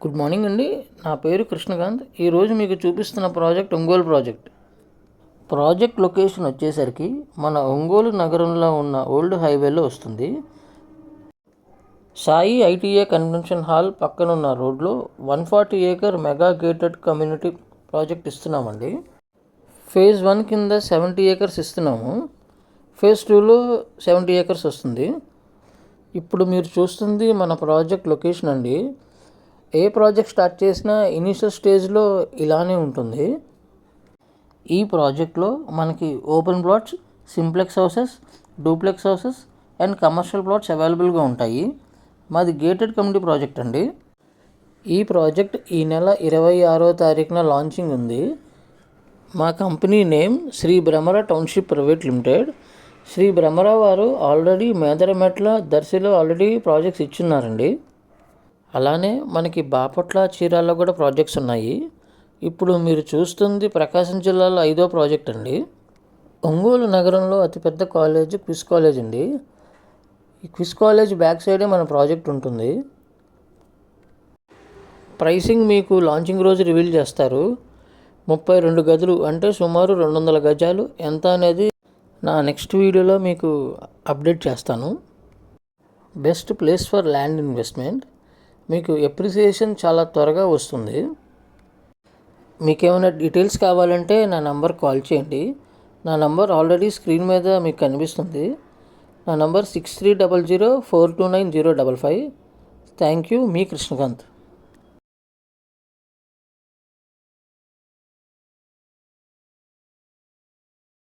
Good morning అండి. నా పేరు కృష్ణకాంత్. ఈరోజు మీకు చూపిస్తున్న ప్రాజెక్ట్ ఒంగోలు ప్రాజెక్ట్ లొకేషన్ వచ్చేసరికి మన ఒంగోలు నగరంలో ఉన్న ఓల్డ్ హైవేలో వస్తుంది. సాయి ఐటీఏ కన్వెన్షన్ హాల్ పక్కనున్న రోడ్లో 140 acre mega gated community project ఇస్తున్నామండి. ఫేజ్ 1 కింద 70 ఏకర్స్ ఇస్తున్నాము. ఫేజ్ 2లో 70 ఏకర్స్ వస్తుంది. ఇప్పుడు మీరు చూస్తుంది మన ప్రాజెక్ట్ లొకేషన్ అండి. ఏ ప్రాజెక్ట్ స్టార్ట్ చేసినా ఇనీషియల్ స్టేజ్లో ఇలానే ఉంటుంది. ఈ ప్రాజెక్ట్లో మనకి open plots, simplex houses, duplex houses and commercial plots అవైలబుల్గా ఉంటాయి. మాది గేటెడ్ కమ్యూనిటీ ప్రాజెక్ట్ అండి. ఈ ప్రాజెక్ట్ ఈ నెల 26వ తారీఖున లాంచింగ్ ఉంది. మా company name Shri Bhramara township private limited. Shri Bhramara వారు ఆల్రెడీ మేదరమెట్ల, దర్శిలో ఆల్రెడీ ప్రాజెక్ట్స్ ఇచ్చున్నారండి. అలానే మనకి బాపట్ల, చీరాల్లో కూడా ప్రాజెక్ట్స్ ఉన్నాయి. ఇప్పుడు మీరు చూస్తుంది ప్రకాశం జిల్లాలో 5వ ప్రాజెక్ట్ అండి. ఒంగోలు నగరంలో అతిపెద్ద కాలేజ్ క్విజ్ కాలేజ్ అండి. ఈ క్విజ్ కాలేజ్ బ్యాక్ సైడే మన ప్రాజెక్ట్ ఉంటుంది. ప్రైసింగ్ మీకు లాంచింగ్ రోజు రివీల్ చేస్తారు. 32 గదులు అంటే సుమారు 200 గజాలు ఎంత అనేది నా నెక్స్ట్ వీడియోలో మీకు అప్డేట్ చేస్తాను. Best place for land investment. మీకు ఎప్రిసియేషన్ చాలా త్వరగా వస్తుంది. మీకు ఏమైనా డీటెయిల్స్ కావాలంటే నా నంబర్ కాల్ చేయండి. నా నంబర్ ఆల్రెడీ స్క్రీన్ మీద మీకు కనిపిస్తుంది. నా నంబర్ 6300429055. Thank you. మీ కృష్ణకాంత్.